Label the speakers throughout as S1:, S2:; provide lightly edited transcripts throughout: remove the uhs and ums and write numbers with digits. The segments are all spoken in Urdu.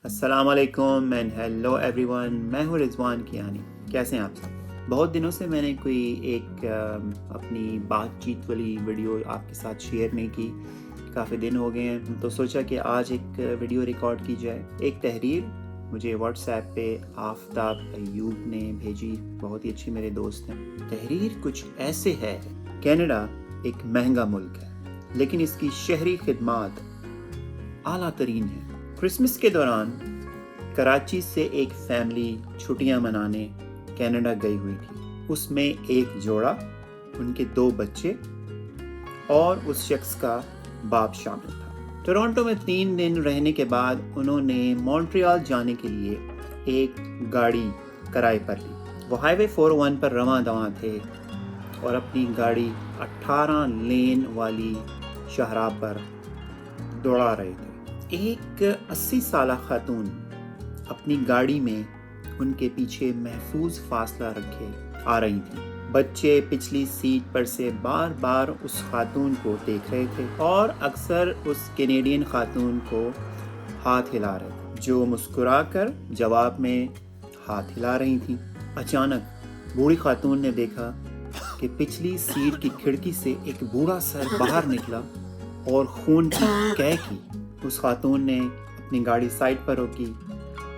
S1: السلام علیکم اینڈ ہیلو ایوری ون، میں ہوں رضوان کیانی۔ کیسے ہیں آپ سب؟ بہت دنوں سے میں نے کوئی ایک اپنی بات چیت والی ویڈیو آپ کے ساتھ شیئر نہیں کی، کافی دن ہو گئے ہیں، تو سوچا کہ آج ایک ویڈیو ریکارڈ کی جائے۔ ایک تحریر مجھے واٹس ایپ پہ آفتاب ایوب نے بھیجی، بہت ہی اچھی میرے دوست ہیں۔ تحریر کچھ ایسے ہے: کینیڈا ایک مہنگا ملک ہے لیکن اس کی شہری خدمات اعلیٰ ترین ہے۔ کرسمس کے دوران کراچی سے ایک فیملی چھٹیاں منانے کینیڈا گئی ہوئی تھی۔ اس میں ایک جوڑا، ان کے 2 بچے اور اس شخص کا باپ شامل تھا۔ ٹورانٹو میں 3 دن رہنے کے بعد انہوں نے مونٹریال جانے کے لیے ایک گاڑی کرائے پر لی۔ وہ ہائی وے 401 پر رواں دواں تھے اور اپنی گاڑی 18 لین والی شاہراہ پر دوڑا رہے تھے۔ ایک 80 سالہ خاتون اپنی گاڑی میں ان کے پیچھے محفوظ فاصلہ رکھے آ رہی تھی۔ بچے پچھلی سیٹ پر سے بار بار اس خاتون کو دیکھ رہے تھے اور اکثر اس کینیڈین خاتون کو ہاتھ ہلا رہے تھے، جو مسکرا کر جواب میں ہاتھ ہلا رہی تھیں۔ اچانک بوڑھی خاتون نے دیکھا کہ پچھلی سیٹ کی کھڑکی سے ایک بوڑھا سر باہر نکلا اور خون کی کہہ کی۔ اس خاتون نے اپنی گاڑی سائڈ پر روکی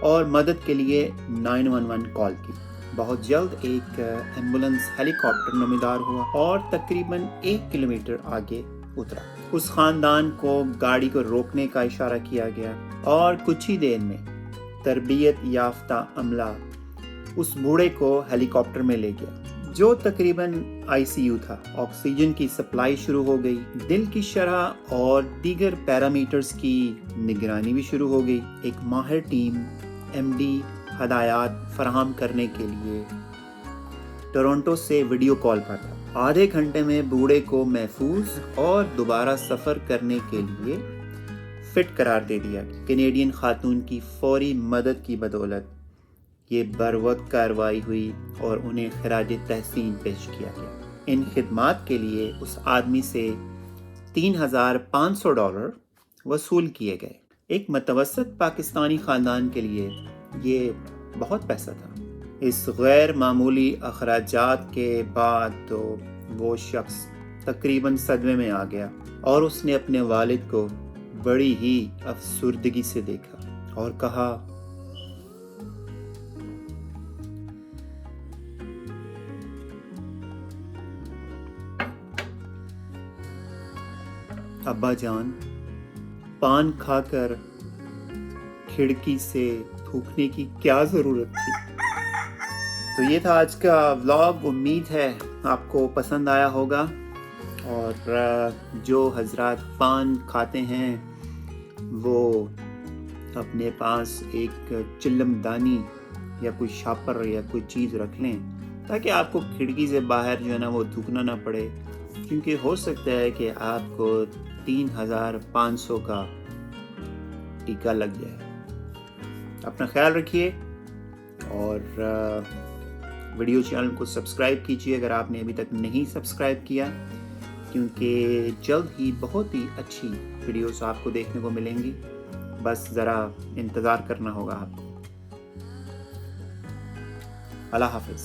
S1: اور مدد کے لیے 911 کال کی۔ بہت جلد ایک ایمبولنس ہیلی کاپٹر نمودار ہوا اور تقریباً 1 کلومیٹر آگے اترا۔ اس خاندان کو گاڑی کو روکنے کا اشارہ کیا گیا اور کچھ ہی دیر میں تربیت یافتہ عملہ اس بوڑھے کو ہیلی کاپٹر میں لے گیا، جو تقریباً ICU تھا۔ آکسیجن کی سپلائی شروع ہو گئی، دل کی شرح اور دیگر پیرامیٹرز کی نگرانی بھی شروع ہو گئی۔ ایک ماہر ٹیم MD ہدایات فراہم کرنے کے لیے ٹورنٹو سے ویڈیو کال پر تھا۔ آدھے گھنٹے میں بوڑھے کو محفوظ اور دوبارہ سفر کرنے کے لیے فٹ قرار دے دیا۔ کینیڈین خاتون کی فوری مدد کی بدولت یہ بروقت کارروائی ہوئی اور انہیں خراج تحسین پیش کیا گیا۔ ان خدمات کے لیے اس آدمی سے $3,500 وصول کیے گئے۔ ایک متوسط پاکستانی خاندان کے لیے یہ بہت پیسہ تھا۔ اس غیر معمولی اخراجات کے بعد تو وہ شخص تقریباً صدمے میں آ گیا اور اس نے اپنے والد کو بڑی ہی افسردگی سے دیکھا اور کہا، ابا جان، پان کھا کر کھڑکی سے تھوکنے کی کیا ضرورت تھی؟ تو یہ تھا آج کا ولاگ۔ امید ہے آپ کو پسند آیا ہوگا، اور جو حضرات پان کھاتے ہیں وہ اپنے پاس ایک چلم دانی یا کوئی شاپر یا کوئی چیز رکھ لیں تاکہ آپ کو کھڑکی سے باہر جو ہے نا وہ تھوکنا نہ پڑے، کیونکہ ہو سکتا ہے کہ آپ کو 3,500 کا ٹیکہ لگ جائے۔ اپنا خیال رکھیے اور ویڈیو چینل کو سبسکرائب کیجیے اگر آپ نے ابھی تک نہیں سبسکرائب کیا، کیونکہ جلد ہی بہت ہی اچھی ویڈیوز آپ کو دیکھنے کو ملیں گی، بس ذرا انتظار کرنا ہوگا آپ کو۔ اللہ حافظ۔